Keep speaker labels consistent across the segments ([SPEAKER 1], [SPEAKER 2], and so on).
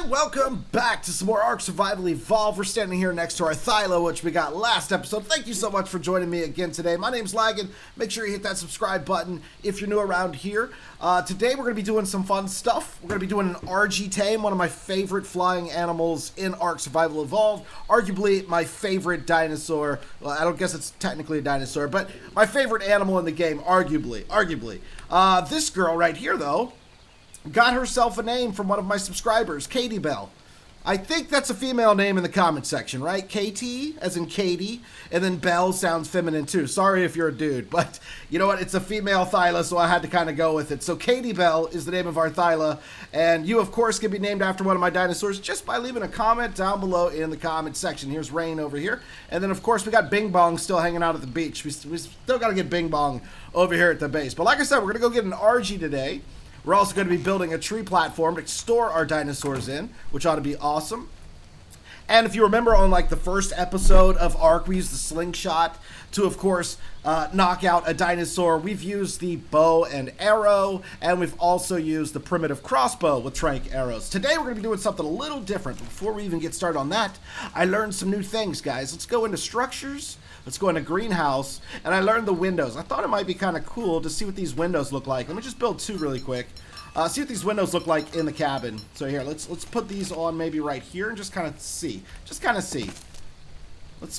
[SPEAKER 1] And welcome back to some more Ark Survival Evolved. We're standing here next to our Thyla, which we got last episode. Thank you so much for joining me again today. My name's Lagan. Make sure you hit that subscribe button if you're new around here. Today we're going to be doing some fun stuff. We're going to be doing an RG tame, one of my favorite flying animals in Ark Survival Evolved. Arguably my favorite dinosaur. Well, I don't guess it's technically a dinosaur, but my favorite animal in the game, arguably. This girl right here, though, got herself a name from one of my subscribers, Katie Bell. I think that's a female name in the comment section, right? KT, as in Katie, and then Bell sounds feminine too. Sorry if you're a dude, but you know what? It's a female Thyla, so I had to kind of go with it. So Katie Bell is the name of our Thyla, and you, of course, can be named after one of my dinosaurs just by leaving a comment down below in the comment section. Here's Rain over here, and then, of course, we got Bing Bong still hanging out at the beach. We still got to get Bing Bong over here at the base. But like I said, we're going to go get an RG today. We're also going to be building a tree platform to store our dinosaurs in, which ought to be awesome. And if you remember on like the first episode of Ark, we used the slingshot to, of course, knock out a dinosaur. We've used the bow and arrow, and we've also used the primitive crossbow with Tranq arrows. Today we're going to be doing something a little different. Before we even get started on that, I learned some new things, guys. Let's go into structures. Let's go into greenhouse, and I learned the windows. I thought it might be kind of cool to see what these windows look like. Let me just build two really quick. See what these windows look like in the cabin. So here, let's put these on maybe right here and just kind of see.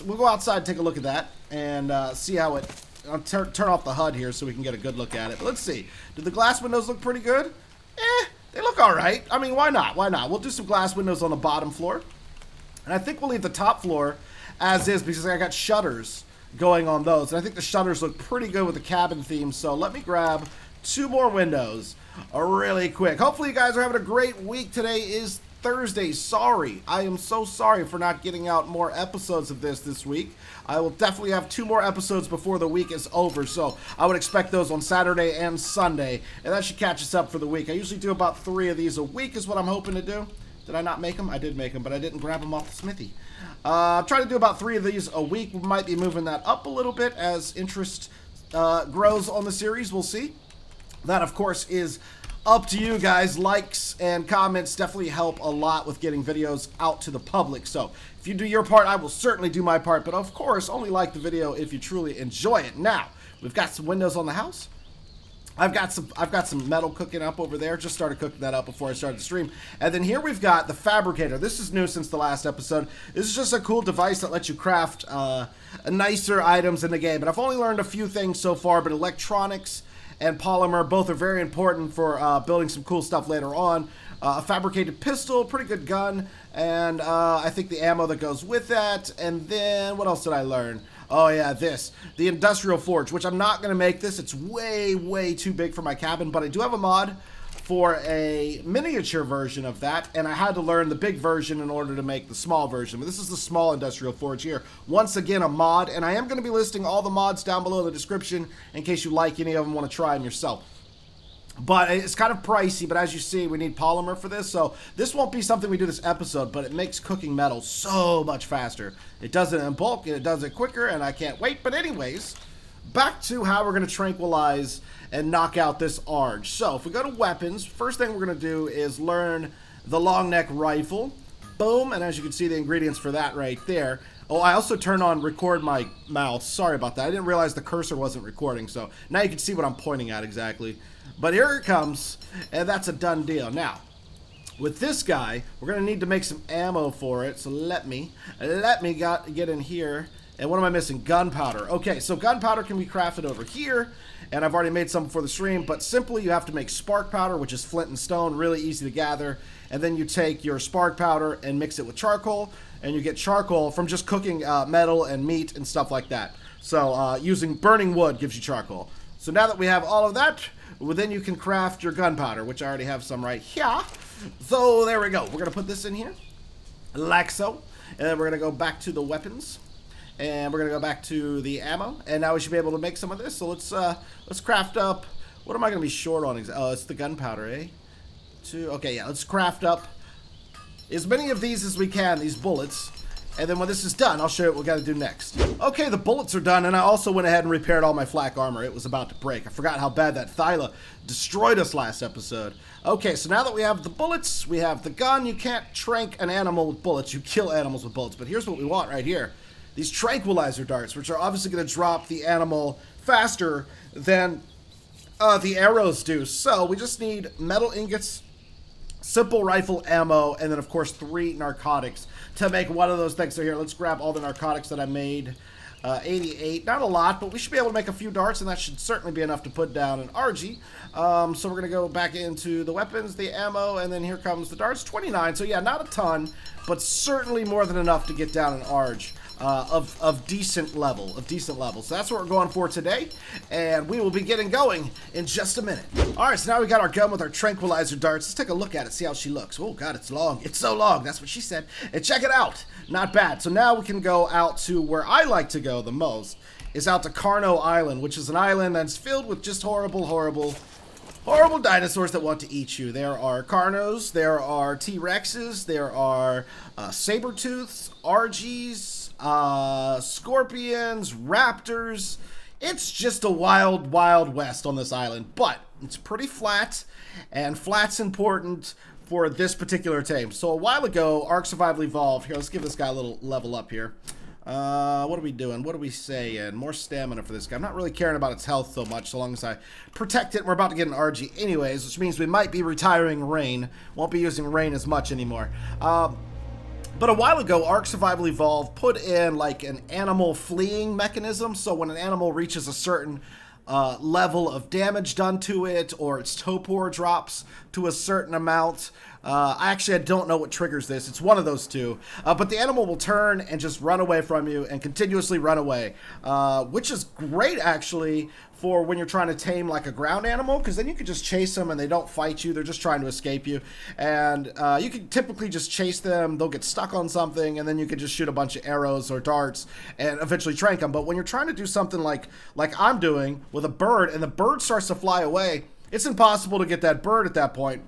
[SPEAKER 1] We'll go outside and take a look at that and see how it. I'll turn off the HUD here so we can get a good look at it. But let's see. Do the glass windows look pretty good? They look all right. I mean, why not? Why not? We'll do some glass windows on the bottom floor, and I think we'll leave the top floor as is because I got shutters going on those. And I think the shutters look pretty good with the cabin theme. So let me grab two more windows really quick. Hopefully you guys are having a great week. Today is Thursday. Sorry. I am so sorry for not getting out more episodes of this week. I will definitely have two more episodes before the week is over. So I would expect those on Saturday and Sunday. And that should catch us up for the week. I usually do about 3 of these a week is what I'm hoping to do. Did I not make them? I did make them, but I didn't grab them off the smithy. I'm trying to do about 3 of these a week. We might be moving that up a little bit as interest grows on the series. We'll see. That, of course, is up to you guys. Likes and comments definitely help a lot with getting videos out to the public. So if you do your part, I will certainly do my part. But, of course, only like the video if you truly enjoy it. Now, we've got some windows on the house. I've got some metal cooking up over there. Just started cooking that up before I started the stream. And then here we've got the fabricator. This is new since the last episode. This is just a cool device that lets you craft nicer items in the game. And I've only learned a few things so far, but electronics and polymer both are very important for building some cool stuff later on. A fabricated pistol, pretty good gun, and I think the ammo that goes with that. And then what else did I learn? Oh yeah, the industrial forge, which I'm not going to make this. It's way too big for my cabin, but I do have a mod for a miniature version of that, and I had to learn the big version in order to make the small version. But this is the small industrial forge here. Once again, a mod, and I am going to be listing all the mods down below in the description in case you like any of them, want to try them yourself. But it's kind of pricey, but as you see, we need polymer for this, so this won't be something we do this episode, but it makes cooking metal so much faster. It does it in bulk, and it does it quicker, and I can't wait. But anyways, back to how we're going to tranquilize and knock out this ARG. So if we go to weapons, first thing we're going to do is learn the long neck rifle. Boom, and as you can see, the ingredients for that right there. Oh, I also turned on record my mouth. Sorry about that. I didn't realize the cursor wasn't recording, so now you can see what I'm pointing at exactly. But here it comes, and that's a done deal. Now, with this guy, we're going to need to make some ammo for it, so let me get in here. And what am I missing? Gunpowder. Okay, so gunpowder can be crafted over here, and I've already made some before the stream, but simply you have to make spark powder, which is flint and stone, really easy to gather, and then you take your spark powder and mix it with charcoal, and you get charcoal from just cooking metal and meat and stuff like that. So using burning wood gives you charcoal. So now that we have all of that, well, then you can craft your gunpowder, which I already have some right here. So there we go. We're going to put this in here, like so, and then we're going to go back to the weapons. And we're going to go back to the ammo, and now we should be able to make some of this. So let's craft up. What am I going to be short on? Oh, it's the gunpowder, eh? Okay, yeah, let's craft up as many of these as we can, these bullets, And then when this is done, I'll show you what we got to do next. Okay, the bullets are done, and I also went ahead and repaired all my flak armor. It was about to break. I forgot how bad that Thyla destroyed us last episode. Okay, so now that we have the bullets, we have the gun. You can't trank an animal with bullets. You kill animals with bullets. But here's what we want right here. These tranquilizer darts, which are obviously going to drop the animal faster than the arrows do. So we just need metal ingots, simple rifle ammo, and then of course 3 narcotics to make one of those things. So here, let's grab all the narcotics that I made. 88, not a lot, but we should be able to make a few darts, and that should certainly be enough to put down an RG. So we're gonna go back into the weapons, the ammo, and then here comes the darts. 29, so yeah, not a ton, but certainly more than enough to get down an ARG. Of decent level, So that's what we're going for today, and we will be getting going in just a minute. All right, so now we got our gun with our tranquilizer darts. Let's take a look at it, see how she looks. Oh God, it's long. It's so long. That's what she said. And check it out. Not bad. So now we can go out to where I like to go the most, is out to Carno Island, which is an island that's filled with just horrible dinosaurs that want to eat you. There are Carnos, there are T-Rexes, there are saber-tooths, RGs, scorpions, raptors. It's just a wild west on this island, but it's pretty flat, and flat's important for this particular tame. So a while ago, Ark Survival Evolved. Here, let's give this guy a little level up here. What are we doing? What are we saying? More stamina for this guy. I'm not really caring about its health so much, so long as I protect it. We're about to get an RG anyways, which means we might be retiring Rain. Won't be using Rain as much anymore. But a while ago, Ark Survival Evolved put in like an animal fleeing mechanism. So when an animal reaches a certain level of damage done to it, or its torpor drops to a certain amount, I don't know what triggers this. It's one of those two. But the animal will turn and just run away from you and continuously run away, which is great actually for when you're trying to tame like a ground animal, because then you can just chase them and they don't fight you. They're just trying to escape you. And you can typically just chase them. They'll get stuck on something, and then you can just shoot a bunch of arrows or darts and eventually trank them. But when you're trying to do something like I'm doing with a bird, and the bird starts to fly away, it's impossible to get that bird at that point.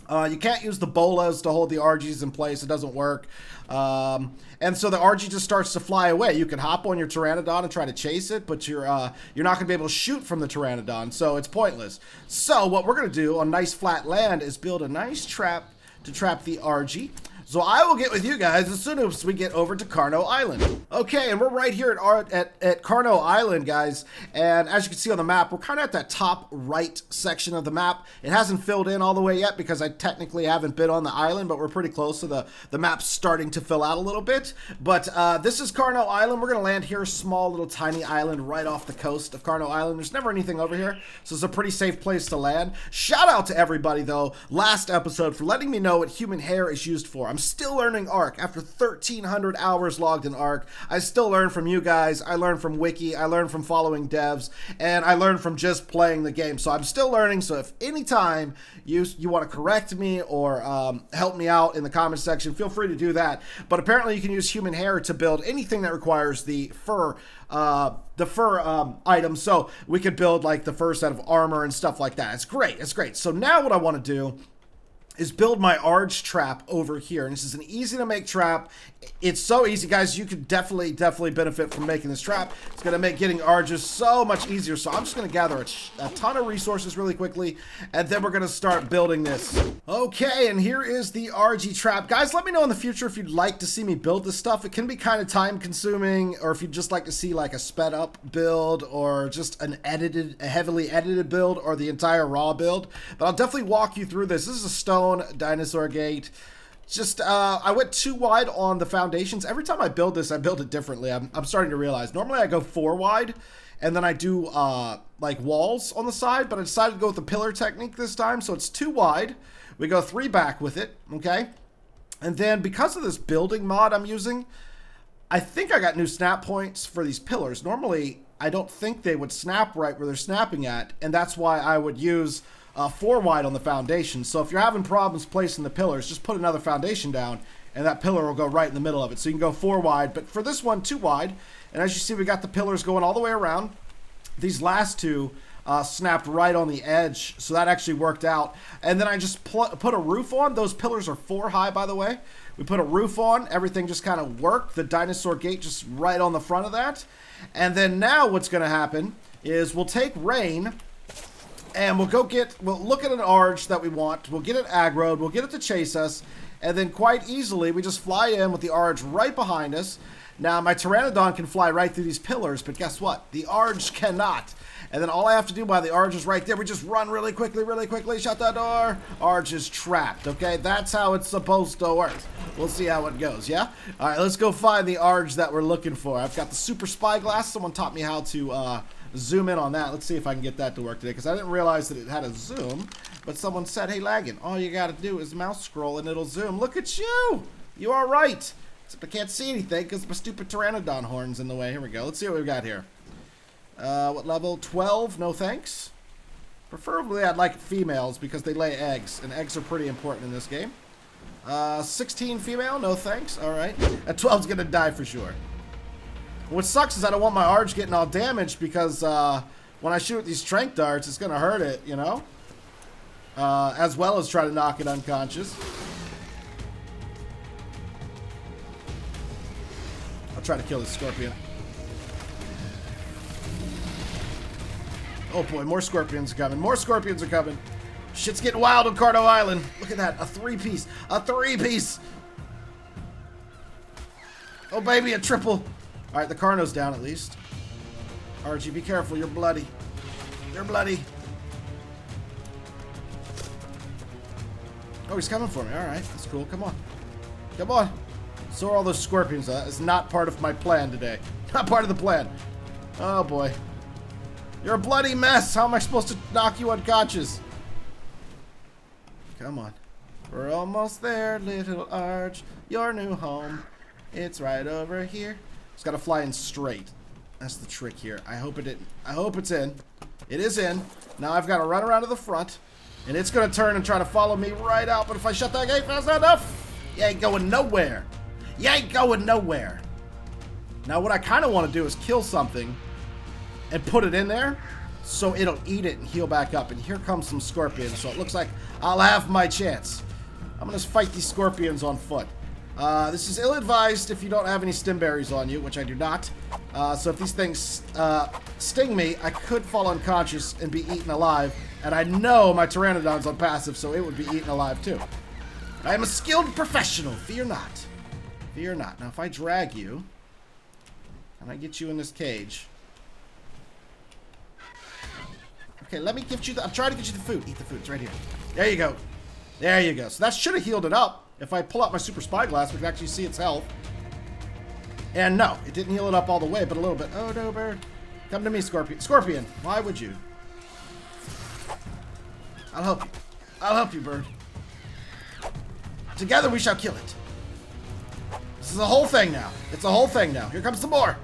[SPEAKER 1] You can't use the bolas to hold the RGs in place. It doesn't work. And so the RG just starts to fly away. You can hop on your Pteranodon and try to chase it, but you're not going to be able to shoot from the Pteranodon, so it's pointless. So what we're going to do on nice flat land is build a nice trap to trap the RG. So I will get with you guys as soon as we get over to Carno Island. Okay, and we're right here at Carno Island, guys. And as you can see on the map, we're kind of at that top right section of the map. It hasn't filled in all the way yet because I technically haven't been on the island, but we're pretty close to the map's starting to fill out a little bit. But this is Carno Island. We're going to land here, small little tiny island right off the coast of Carno Island. There's never anything over here, so it's a pretty safe place to land. Shout out to everybody, though, last episode for letting me know what human hair is used for. I'm still learning Ark. After 1,300 hours logged in Ark, I still learn from you guys. I learn from Wiki. I learn from following devs, and I learn from just playing the game. So I'm still learning. So if anytime you want to correct me or help me out in the comment section, feel free to do that. But apparently you can use human hair to build anything that requires the fur items. So we could build like the fur set of armor and stuff like that. It's great. It's great. So now what I want to do is build my ARG trap over here. And this is an easy to make trap. It's so easy, guys. You could definitely benefit from making this trap. It's going to make getting ARGs so much easier. So I'm just going to gather a ton of resources really quickly, and then we're going to start building this. Okay, and here is the RG trap. Guys, let me know in the future if you'd like to see me build this stuff. It can be kind of time consuming, or if you'd just like to see like a sped up build, or just a heavily edited build, or the entire raw build. But I'll definitely walk you through this. This is a stone dinosaur gate. Just I went too wide on the foundations. Every time I build this, I build it differently. I'm starting to realize normally I go 4 wide and then I do like walls on the side, but I decided to go with the pillar technique this time. So it's 2 wide, we go 3 back with it. Okay, and then because of this building mod I'm using, I think I got new snap points for these pillars. Normally I don't think they would snap right where they're snapping at, and that's why I would use 4 wide on the foundation. So if you're having problems placing the pillars, just put another foundation down and that pillar will go right in the middle of it. So you can go 4 wide, but for this one, 2 wide. And as you see, we got the pillars going all the way around. These last 2 snapped right on the edge, so that actually worked out. And then I just put a roof on. Those pillars are 4 high, by the way, We put a roof on. Everything just kind of worked. The dinosaur gate just right on the front of that. And then now what's going to happen is we'll take rain and we'll look at an Arge that we want. We'll get it aggroed. We'll get it to chase us. And then quite easily, we just fly in with the Arge right behind us. Now, my Pteranodon can fly right through these pillars, but guess what? The Arge cannot. And then all I have to do while the Arge is right there, we just run really quickly, shut that door. Arge is trapped, okay? That's how it's supposed to work. We'll see how it goes, yeah? All right, let's go find the Arge that we're looking for. I've got the Super Spyglass. Someone taught me how to zoom in on that. Let's see if I can get that to work today, because I didn't realize that it had a zoom, but someone said, hey, Laggin, all you got to do is mouse scroll and it'll zoom. Look at you. You are right. Except I can't see anything because my stupid Pteranodon horn's in the way. Here we go. Let's see what we've got here. What level? 12? No thanks. Preferably I'd like females because they lay eggs, and eggs are pretty important in this game. 16 female? No thanks. All right. At 12's going to die for sure. What sucks is I don't want my Arge getting all damaged because when I shoot with these Tranq darts, it's going to hurt it, you know? As well as try to knock it unconscious. I'll try to kill this scorpion. Oh boy, more scorpions are coming. More scorpions are coming. Shit's getting wild on Cardo Island. Look at that, a three-piece. A three-piece. Oh baby, a triple. All right, the Carno's down at least. Archie, be careful, you're bloody. You're bloody. Oh, he's coming for me. All right, that's cool. Come on. Come on. So are all those scorpions. That is not part of my plan today. Not part of the plan. Oh, boy. You're a bloody mess. How am I supposed to knock you unconscious? Come on. We're almost there, little Arge. Your new home. It's right over here. It's got to fly in straight. That's the trick here. I hope it didn't. I hope it's in. It is in. Now I've got to run around to the front. And it's going to turn and try to follow me right out. But if I shut that gate fast enough, you ain't going nowhere. You ain't going nowhere. Now what I kind of want to do is kill something and put it in there so it'll eat it and heal back up. And here comes some scorpions. So it looks like I'll have my chance. I'm going to fight these scorpions on foot. This is ill-advised if you don't have any stim berries on you, which I do not. So if these things sting me, I could fall unconscious and be eaten alive. And I know my Pteranodon's on passive, so it would be eaten alive too. I am a skilled professional. Fear not. Fear not. Now, if I drag you, and I get you in this cage. Okay, let me give you the... I'm trying to get you the food. Eat the food. It's right here. There you go. There you go. So that should have healed it up. If I pull out my Super Spyglass, we can actually see its health. And no, it didn't heal it up all the way, but a little bit. Oh, no, bird. Come to me, Scorpion. Scorpion, why would you? I'll help you. I'll help you, bird. Together we shall kill it. This is a whole thing now. It's a whole thing now. Here comes some more.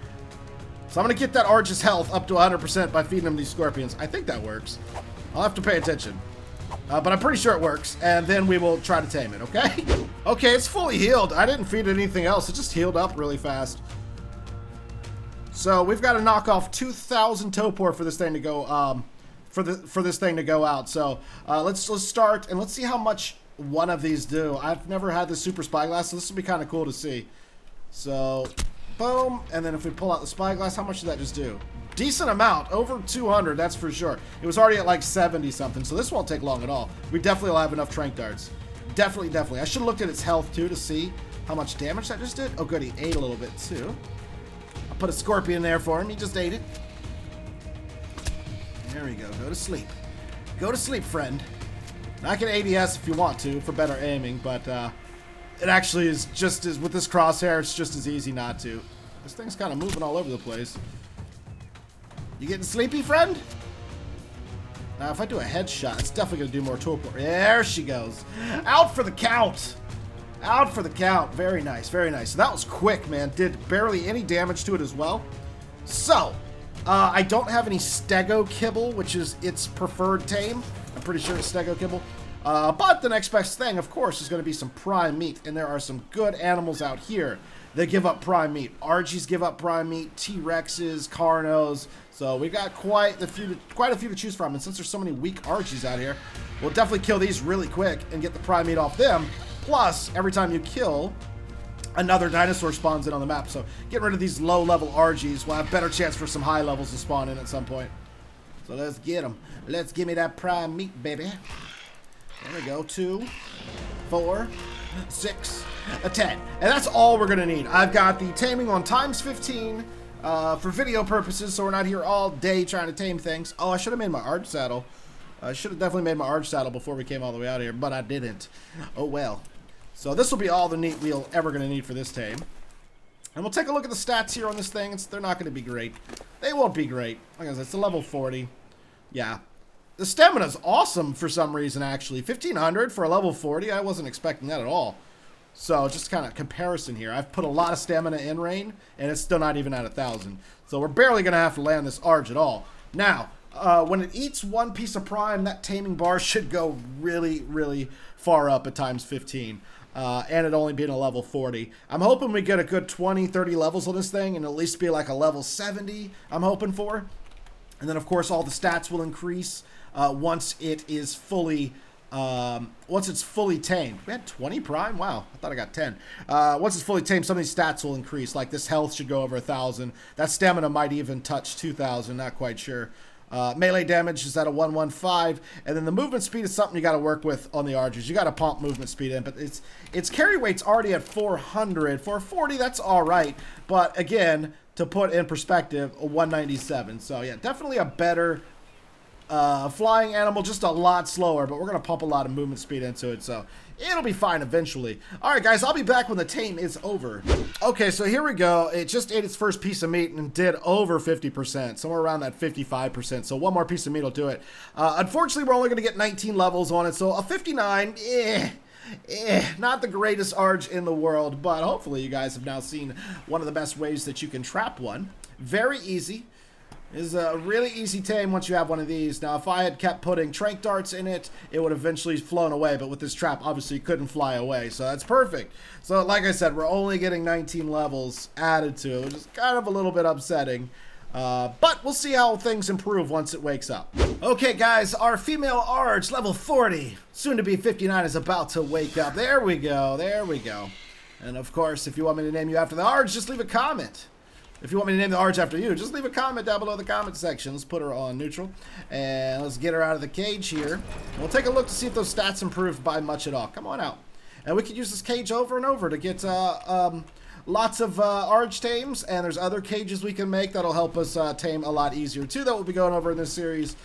[SPEAKER 1] So I'm going to get that Arge's health up to 100% by feeding him these scorpions. I think that works. I'll have to pay attention. But I'm pretty sure it works. And then we will try to tame it, okay? Okay, it's fully healed. I didn't feed it anything else. It just healed up really fast. So we've got to knock off 2,000 Topor for this thing to go, for this thing to go out. So let's start and let's see how much one of these do. I've never had the Super Spyglass, so this will be kind of cool to see. So, boom, and then if we pull out the Spyglass, how much did that just do? Decent amount, over 200, that's for sure. It was already at like 70 something, so this won't take long at all. We definitely will have enough Tranq darts. Definitely, definitely. I should have looked at its health too to see how much damage that just did. Oh good, he ate a little bit too. I'll put a scorpion there for him. He just ate it. There we go. Go to sleep. Go to sleep, friend. Now, I can ADS if you want to for better aiming, but it actually is just as with this crosshair, it's just as easy not to. This thing's kind of moving all over the place. You getting sleepy, friend? Now, if I do a headshot, it's definitely going to do more torpor. There she goes. Out for the count. Out for the count. Very nice, very nice. So that was quick, man. Did barely any damage to it as well. So, I don't have any Stego Kibble, which is its preferred tame. I'm pretty sure it's Stego Kibble. But the next best thing, of course, is going to be some prime meat. And there are some good animals out here that give up prime meat. Argies give up prime meat. T-Rexes, Carnos. So we've got quite a few to choose from. And since there's so many weak Argies out here, we'll definitely kill these really quick and get the prime meat off them. Plus, every time you kill, another dinosaur spawns in on the map. So getting rid of these low-level Argies will have better chance for some high levels to spawn in at some point. So let's get them. Let's give me that prime meat, baby. There we go. 2, 4, 6, 10. And that's all we're going to need. I've got the taming on times 15 for video purposes, so we're not here all day trying to tame things. Oh, I should have made my Arg saddle. I should have definitely made my Arg saddle before we came all the way out here, but I didn't. Oh, well. So this will be all the meat we're ever going to need for this tame. And we'll take a look at the stats here on this thing. They're not going to be great. They won't be great. Like I said, it's a level 40. Yeah. The stamina's awesome for some reason, actually. 1,500 for a level 40. I wasn't expecting that at all. So just kind of comparison here. I've put a lot of stamina in Rain, and it's still not even at 1,000. So we're barely going to have to land this Arg at all. Now, when it eats one piece of prime, that taming bar should go really, really far up at times 15. And it only being a level 40. I'm hoping we get a good 20, 30 levels on this thing, and at least be like a level 70, I'm hoping for. And then, of course, all the stats will increase once it is fully... once it's fully tamed. We had 20 prime? Wow, I thought I got 10. Once it's fully tamed, some of these stats will increase. Like this health should go over 1,000. That stamina might even touch 2,000, not quite sure. Melee damage is at a 115, and then the movement speed is something you got to work with on the Argers. You got to pump movement speed in, but its carry weight's already at 400. For 40, that's all right, but again, to put in perspective, a 197. So yeah, definitely a better flying animal, just a lot slower, but we're going to pump a lot of movement speed into it, so it'll be fine eventually. Alright guys, I'll be back when the tame is over. Okay, so here we go. It just ate its first piece of meat and did over 50%, somewhere around that 55%, so one more piece of meat will do it. Unfortunately, we're only going to get 19 levels on it, so a 59, not the greatest Arg in the world, but hopefully you guys have now seen one of the best ways that you can trap one. Very easy. Is a really easy tame once you have one of these. Now, if I had kept putting Tranq darts in it, it would have eventually flown away. But with this trap, obviously, it couldn't fly away. So that's perfect. So, like I said, we're only getting 19 levels added to it, which is kind of a little bit upsetting. But we'll see how things improve once it wakes up. Okay, guys, our female Arg, level 40, soon to be 59, is about to wake up. There we go. There we go. And, of course, if you want me to name you after the Arg, just leave a comment. If you want me to name the Arg after you, just leave a comment down below in the comment section. Let's put her on neutral. And let's get her out of the cage here. And we'll take a look to see if those stats improved by much at all. Come on out. And we can use this cage over and over to get lots of Arg tames. And there's other cages we can make that'll help us tame a lot easier too, that we'll be going over in this series.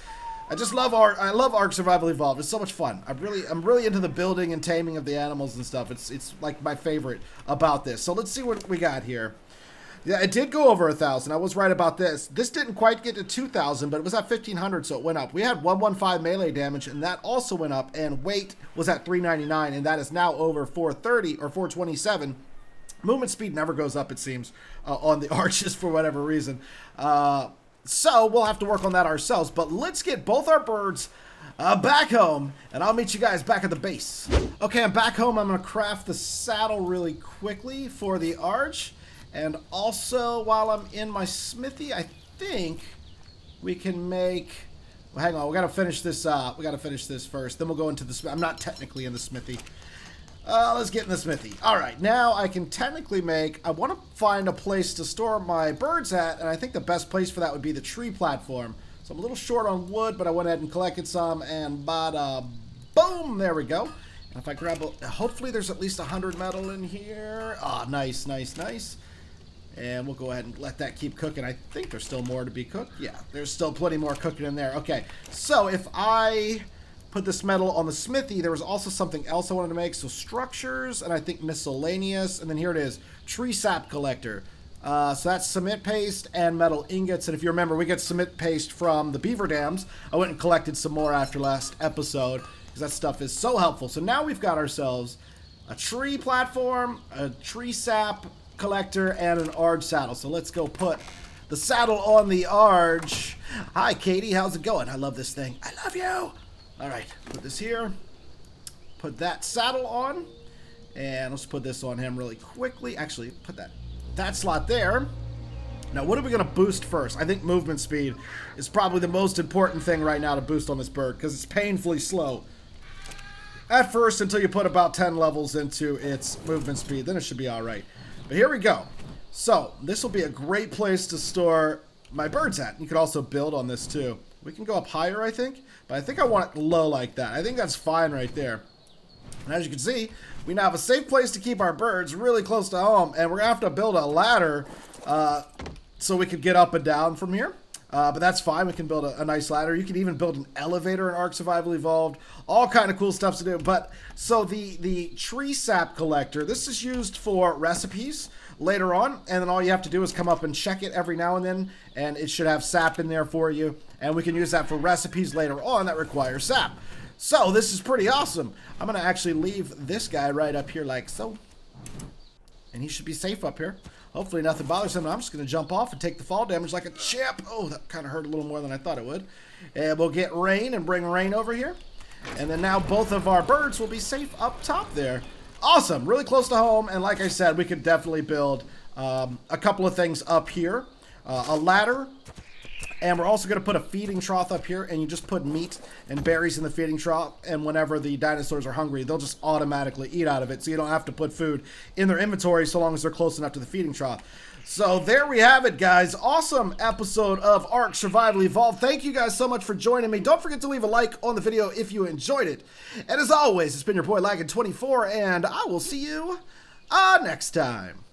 [SPEAKER 1] I just love I love Ark Survival Evolved. It's so much fun. I'm really into the building and taming of the animals and stuff. It's like my favorite about this. So let's see what we got here. Yeah, it did go over 1,000. I was right about this. This didn't quite get to 2,000, but it was at 1,500, so it went up. We had 115 melee damage, and that also went up, and weight was at 399, and that is now over 430 or 427. Movement speed never goes up, it seems, on the Arches for whatever reason. So we'll have to work on that ourselves, but let's get both our birds back home, and I'll meet you guys back at the base. Okay, I'm back home. I'm going to craft the saddle really quickly for the Arch. And also, while I'm in my smithy, I think we can make... Well, hang on, we gotta finish this. We gotta finish this first. Then we'll go into the smithy. I'm not technically in the smithy. Let's get in the smithy. All right, now I can technically make... I want to find a place to store my birds at, and I think the best place for that would be the tree platform. So I'm a little short on wood, but I went ahead and collected some, and bada boom, there we go. And if I grab a... Hopefully there's at least 100 metal in here. Ah, nice, nice, nice. And we'll go ahead and let that keep cooking. I think there's still more to be cooked. Yeah, there's still plenty more cooking in there. Okay, so if I put this metal on the smithy, there was also something else I wanted to make. So structures, and I think miscellaneous. And then here it is, tree sap collector. So that's cement paste and metal ingots. And if you remember, we get cement paste from the beaver dams. I went and collected some more after last episode, because that stuff is so helpful. So now we've got ourselves a tree platform, a tree sap collector, and an Arg saddle. So let's go put the saddle on the Arg. Hi, Katie. How's it going? I love this thing. I love you. All right, put this here. Put that saddle on. And let's put this on him really quickly. Actually, put that slot there. Now, what are we going to boost first? I think movement speed is probably the most important thing right now to boost on this bird, because it's painfully slow. at first until you put about 10 levels into its movement speed. Then it should be all right. But here we go. So this will be a great place to store my birds at. You could also build on this too. We can go up higher, I think. But I think I want it low like that. I think that's fine right there. And as you can see, we now have a safe place to keep our birds really close to home. And we're going to have to build a ladder so we can get up and down from here. But that's fine. We can build a nice ladder. You can even build an elevator in Ark Survival Evolved. All kind of cool stuff to do. But so the tree sap collector, this is used for recipes later on. And then all you have to do is come up and check it every now and then. And it should have sap in there for you. And we can use that for recipes later on that require sap. So this is pretty awesome. I'm going to actually leave this guy right up here like so. And he should be safe up here. Hopefully nothing bothers him. I'm just going to jump off and take the fall damage like a champ. Oh, that kind of hurt a little more than I thought it would. And we'll get rain and bring rain over here. And then now both of our birds will be safe up top there. Awesome. Really close to home. And like I said, we could definitely build a couple of things up here. A ladder. And we're also going to put a feeding trough up here, and you just put meat and berries in the feeding trough, and whenever the dinosaurs are hungry, they'll just automatically eat out of it, so you don't have to put food in their inventory so long as they're close enough to the feeding trough. So there we have it, guys. Awesome episode of Ark Survival Evolved. Thank you guys so much for joining me. Don't forget to leave a like on the video if you enjoyed it. And as always, it's been your boy Laggin24, and I will see you next time.